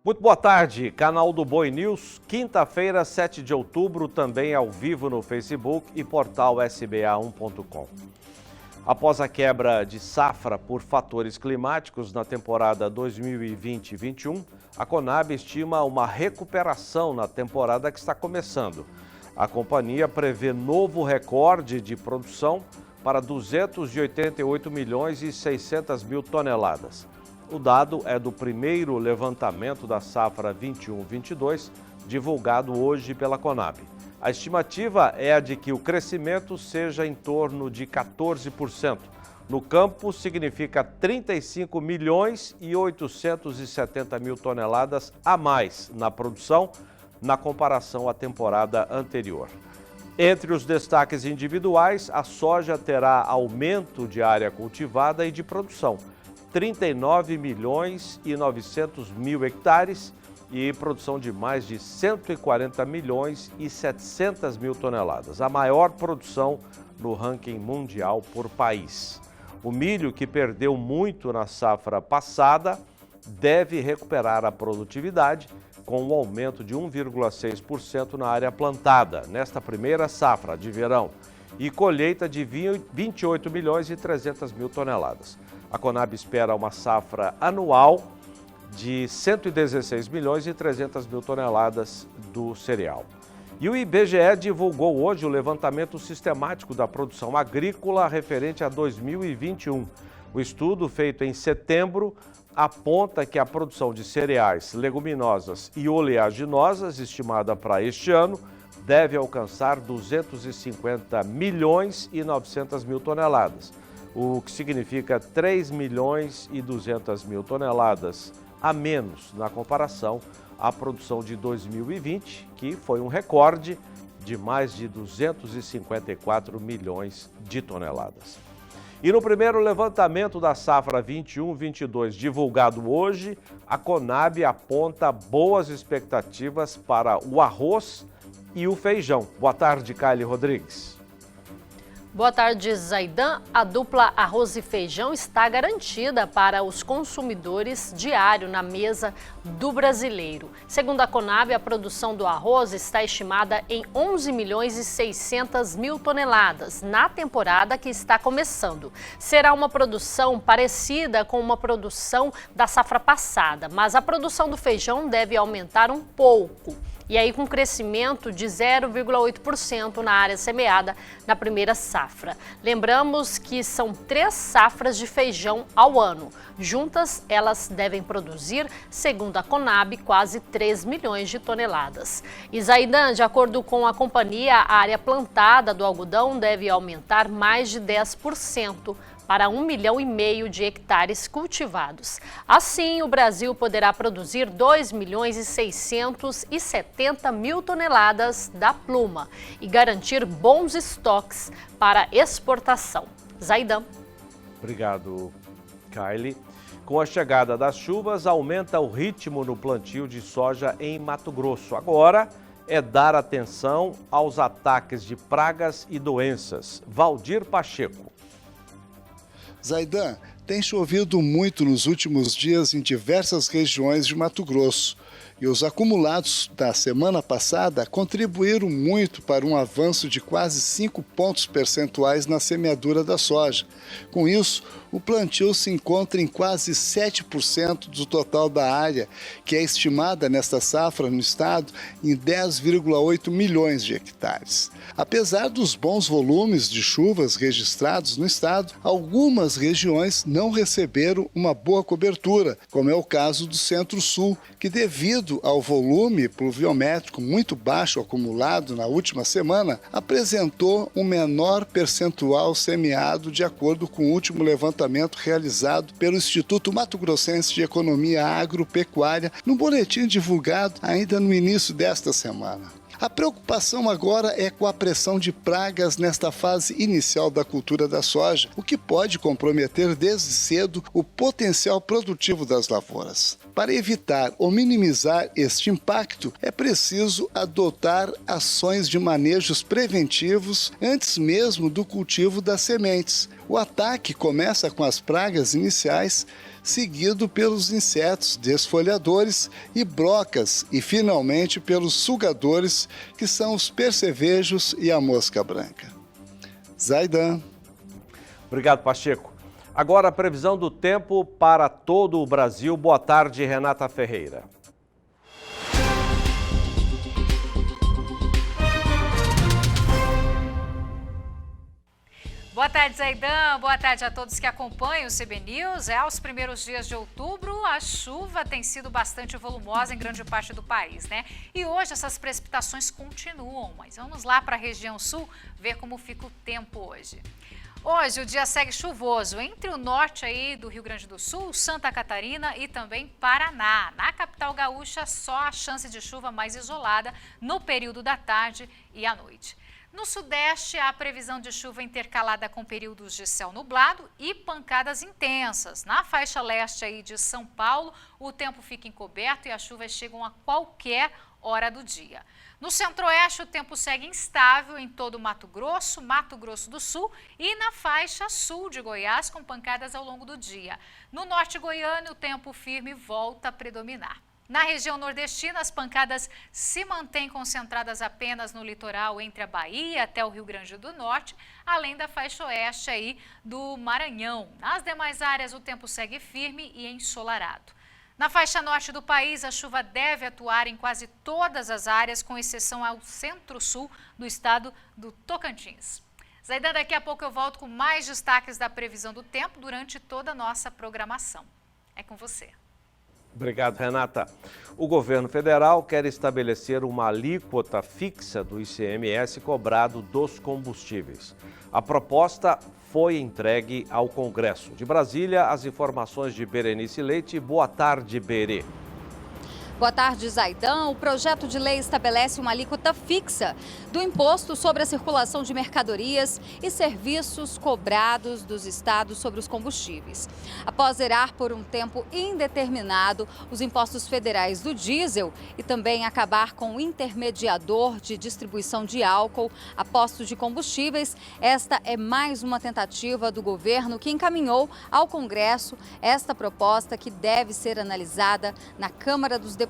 Muito boa tarde, canal do Boi News, quinta-feira, 7 de outubro, também ao vivo no Facebook e portal sba1.com. Após a quebra de safra por fatores climáticos na temporada 2020-21, a Conab estima uma recuperação na temporada que está começando. A companhia prevê novo recorde de produção para 288 milhões e 600 mil toneladas. O dado é do primeiro levantamento da safra 21-22, divulgado hoje pela Conab. A estimativa é a de que o crescimento seja em torno de 14%. No campo, significa 35 milhões e 870 mil toneladas a mais na produção, na comparação à temporada anterior. Entre os destaques individuais, a soja terá aumento de área cultivada e de produção. 39 milhões e 900 mil hectares e produção de mais de 140 milhões e 700 mil toneladas, a maior produção no ranking mundial por país. O milho, que perdeu muito na safra passada, deve recuperar a produtividade com um aumento de 1,6% na área plantada nesta primeira safra de verão e colheita de 28 milhões e 300 mil toneladas. A Conab espera uma safra anual de 116 milhões e 300 mil toneladas do cereal. E o IBGE divulgou hoje o levantamento sistemático da produção agrícola referente a 2021. O estudo, feito em setembro, aponta que a produção de cereais, leguminosas e oleaginosas, estimada para este ano, deve alcançar 250 milhões e 900 mil toneladas, o que significa 3 milhões e 200 mil toneladas a menos na comparação à produção de 2020, que foi um recorde de mais de 254 milhões de toneladas. E no primeiro levantamento da safra 21-22, divulgado hoje, a Conab aponta boas expectativas para o arroz e o feijão. Boa tarde, Kylie Rodrigues. Boa tarde, Zaidan. A dupla arroz e feijão está garantida para os consumidores diário na mesa do brasileiro. Segundo a Conab, a produção do arroz está estimada em 11 milhões e 600 mil toneladas na temporada que está começando. Será uma produção parecida com uma produção da safra passada, mas a produção do feijão deve aumentar um pouco. E aí com crescimento de 0,8% na área semeada na primeira safra. Lembramos que são 3 safras de feijão ao ano. Juntas, elas devem produzir, segundo a Conab, quase 3 milhões de toneladas. E Zaidan, de acordo com a companhia, a área plantada do algodão deve aumentar mais de 10%. Para 1,5 milhão de hectares cultivados. Assim, o Brasil poderá produzir 2 milhões e 670 mil toneladas da pluma e garantir bons estoques para exportação. Zaidan. Obrigado, Kylie. Com a chegada das chuvas, aumenta o ritmo no plantio de soja em Mato Grosso. Agora é dar atenção aos ataques de pragas e doenças. Valdir Pacheco. Zaidan, tem chovido muito nos últimos dias em diversas regiões de Mato Grosso e os acumulados da semana passada contribuíram muito para um avanço de quase 5 pontos percentuais na semeadura da soja. Com isso, o plantio se encontra em quase 7% do total da área, que é estimada nesta safra no estado em 10,8 milhões de hectares. Apesar dos bons volumes de chuvas registrados no estado, algumas regiões não receberam uma boa cobertura, como é o caso do Centro-Sul, que devido ao volume pluviométrico muito baixo acumulado na última semana, apresentou um menor percentual semeado de acordo com o último levantamento realizado pelo Instituto Mato Grossense de Economia Agropecuária no boletim divulgado ainda no início desta semana. A preocupação agora é com a pressão de pragas nesta fase inicial da cultura da soja, o que pode comprometer desde cedo o potencial produtivo das lavouras. Para evitar ou minimizar este impacto, é preciso adotar ações de manejos preventivos antes mesmo do cultivo das sementes. O ataque começa com as pragas iniciais, seguido pelos insetos desfolhadores e brocas e, finalmente, pelos sugadores, que são os percevejos e a mosca branca. Zaidan. Obrigado, Pacheco. Agora a previsão do tempo para todo o Brasil. Boa tarde, Renata Ferreira. Boa tarde, Zaidan. Boa tarde a todos que acompanham o CB News. Aos primeiros dias de outubro, a chuva tem sido bastante volumosa em grande parte do país, né? E hoje essas precipitações continuam, mas vamos lá para a região sul ver como fica o tempo hoje. Hoje o dia segue chuvoso entre o norte aí do Rio Grande do Sul, Santa Catarina e também Paraná. Na capital gaúcha, só a chance de chuva mais isolada no período da tarde e à noite. No sudeste, há previsão de chuva intercalada com períodos de céu nublado e pancadas intensas. Na faixa leste aí de São Paulo, o tempo fica encoberto e as chuvas chegam a qualquer hora do dia. No centro-oeste, o tempo segue instável em todo o Mato Grosso do Sul e na faixa sul de Goiás, com pancadas ao longo do dia. No norte goiano, o tempo firme volta a predominar. Na região nordestina, as pancadas se mantêm concentradas apenas no litoral entre a Bahia até o Rio Grande do Norte, além da faixa oeste aí do Maranhão. Nas demais áreas, o tempo segue firme e ensolarado. Na faixa norte do país, a chuva deve atuar em quase todas as áreas, com exceção ao centro-sul do estado do Tocantins. Zaidan, daqui a pouco eu volto com mais destaques da previsão do tempo durante toda a nossa programação. É com você. Obrigado, Renata. O governo federal quer estabelecer uma alíquota fixa do ICMS cobrado dos combustíveis. A proposta foi entregue ao Congresso. De Brasília, as informações de Berenice Leite. Boa tarde, Berê. Boa tarde, Zaidan. O projeto de lei estabelece uma alíquota fixa do imposto sobre a circulação de mercadorias e serviços cobrados dos estados sobre os combustíveis. Após zerar por um tempo indeterminado os impostos federais do diesel e também acabar com o intermediador de distribuição de álcool a postos de combustíveis, esta é mais uma tentativa do governo que encaminhou ao Congresso esta proposta que deve ser analisada na Câmara dos Deputados.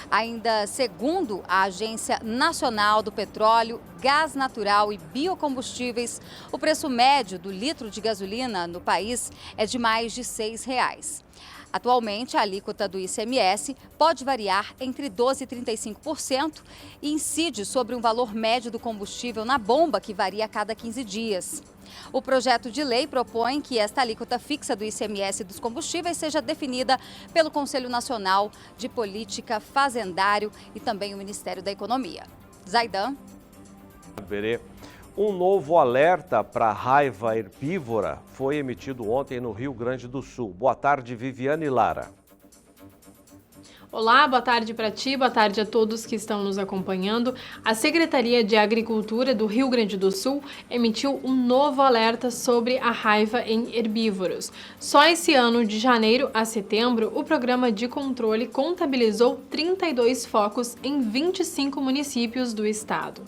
Ainda segundo a Agência Nacional do Petróleo, Gás Natural e Biocombustíveis, o preço médio do litro de gasolina no país é de mais de R$ 6. Atualmente, a alíquota do ICMS pode variar entre 12% e 35% e incide sobre um valor médio do combustível na bomba, que varia a cada 15 dias. O projeto de lei propõe que esta alíquota fixa do ICMS dos combustíveis seja definida pelo Conselho Nacional de Política Fazendário e também o Ministério da Economia. Zaidan. Um novo alerta para a raiva herbívora foi emitido ontem no Rio Grande do Sul. Boa tarde, Viviane Lara. Olá, boa tarde para ti, boa tarde a todos que estão nos acompanhando. A Secretaria de Agricultura do Rio Grande do Sul emitiu um novo alerta sobre a raiva em herbívoros. Só esse ano, de janeiro a setembro, o programa de controle contabilizou 32 focos em 25 municípios do estado.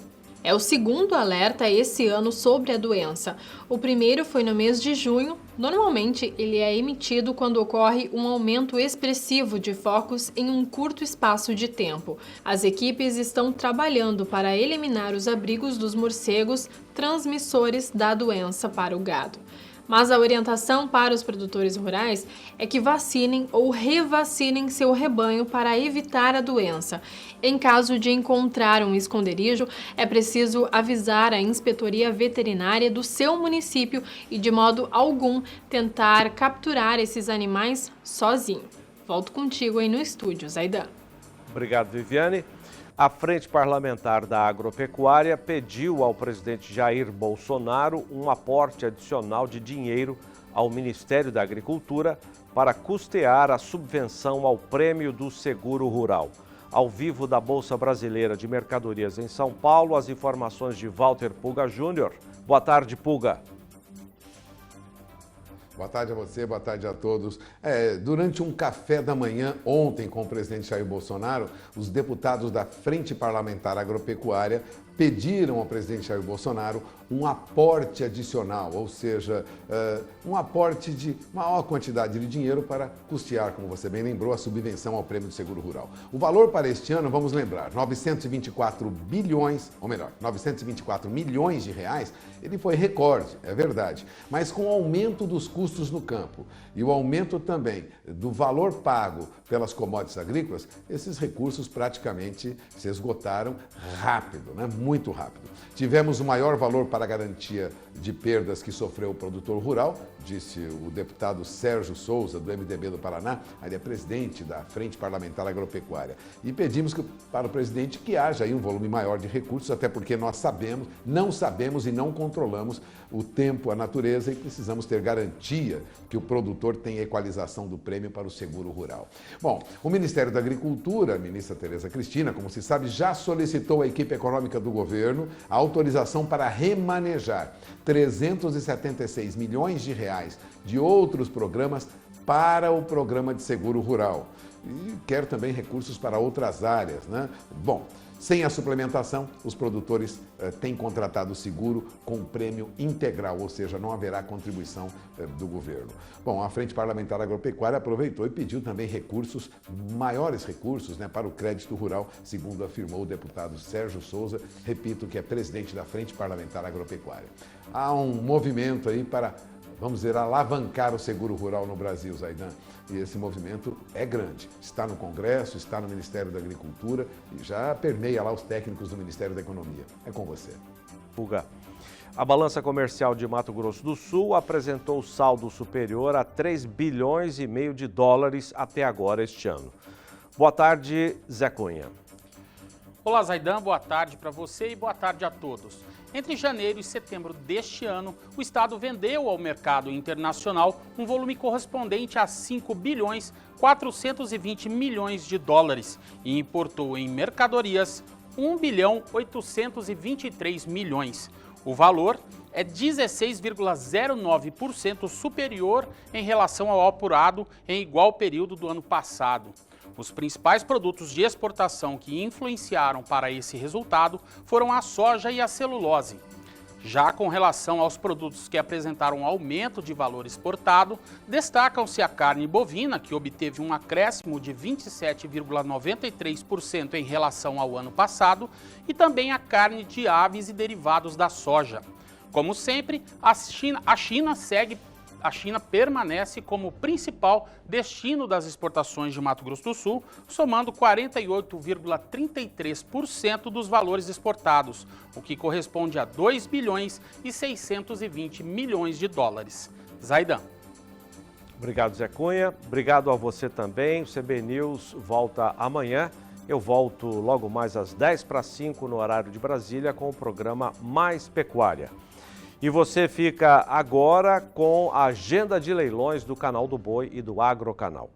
É o segundo alerta esse ano sobre a doença. O primeiro foi no mês de junho. Normalmente, ele é emitido quando ocorre um aumento expressivo de focos em um curto espaço de tempo. As equipes estão trabalhando para eliminar os abrigos dos morcegos transmissores da doença para o gado. Mas a orientação para os produtores rurais é que vacinem ou revacinem seu rebanho para evitar a doença. Em caso de encontrar um esconderijo, é preciso avisar a inspetoria veterinária do seu município e, de modo algum, tentar capturar esses animais sozinho. Volto contigo aí no estúdio, Zaidan. Obrigado, Viviane. A Frente Parlamentar da Agropecuária pediu ao presidente Jair Bolsonaro um aporte adicional de dinheiro ao Ministério da Agricultura para custear a subvenção ao Prêmio do Seguro Rural. Ao vivo da Bolsa Brasileira de Mercadorias em São Paulo, as informações de Walter Puga Júnior. Boa tarde, Puga. Boa tarde a você, boa tarde a todos. Durante um café da manhã ontem com o presidente Jair Bolsonaro, os deputados da Frente Parlamentar Agropecuária pediram ao presidente Jair Bolsonaro um aporte adicional, ou seja, um aporte de maior quantidade de dinheiro para custear, como você bem lembrou, a subvenção ao Prêmio do Seguro Rural. O valor para este ano, vamos lembrar, 924 milhões de reais, ele foi recorde, é verdade, mas com o aumento dos custos no campo e o aumento também do valor pago pelas commodities agrícolas, esses recursos praticamente se esgotaram rápido, né? Muito rápido. Tivemos o maior valor para a garantia de perdas que sofreu o produtor rural, disse o deputado Sérgio Souza, do MDB do Paraná, ele é presidente da Frente Parlamentar Agropecuária. E pedimos para o presidente que haja aí um volume maior de recursos, até porque nós não sabemos e não controlamos o tempo, a natureza, e precisamos ter garantia que o produtor tem equalização do prêmio para o seguro rural. Bom, o Ministério da Agricultura, a ministra Tereza Cristina, como se sabe, já solicitou à equipe econômica do governo a autorização para remanejar 376 milhões de reais de outros programas para o programa de seguro rural. E quer também recursos para outras áreas, né? Bom, sem a suplementação, os produtores têm contratado o seguro com prêmio integral, ou seja, não haverá contribuição do governo. Bom, a Frente Parlamentar Agropecuária aproveitou e pediu também recursos, maiores recursos, né, para o crédito rural, segundo afirmou o deputado Sérgio Souza, repito, que é presidente da Frente Parlamentar Agropecuária. Há um movimento aí para, vamos dizer, alavancar o seguro rural no Brasil, Zaidan. E esse movimento é grande. Está no Congresso, está no Ministério da Agricultura e já permeia lá os técnicos do Ministério da Economia. É com você. Fuga. A balança comercial de Mato Grosso do Sul apresentou saldo superior a 3 bilhões e meio de dólares até agora este ano. Boa tarde, Zé Cunha. Olá, Zaidan, boa tarde para você e boa tarde a todos. Entre janeiro e setembro deste ano, o Estado vendeu ao mercado internacional um volume correspondente a 5 bilhões 420 milhões de dólares e importou em mercadorias 1 bilhão 823 milhões. O valor é 16,09% superior em relação ao apurado em igual período do ano passado. Os principais produtos de exportação que influenciaram para esse resultado foram a soja e a celulose. Já com relação aos produtos que apresentaram aumento de valor exportado, destacam-se a carne bovina, que obteve um acréscimo de 27,93% em relação ao ano passado, e também a carne de aves e derivados da soja. Como sempre, a China permanece como principal destino das exportações de Mato Grosso do Sul, somando 48,33% dos valores exportados, o que corresponde a 2 bilhões e 620 milhões de dólares. Zaidan. Obrigado, Zé Cunha. Obrigado a você também. O CB News volta amanhã. Eu volto logo mais às 10:05 no horário de Brasília com o programa Mais Pecuária. E você fica agora com a agenda de leilões do Canal do Boi e do Agrocanal.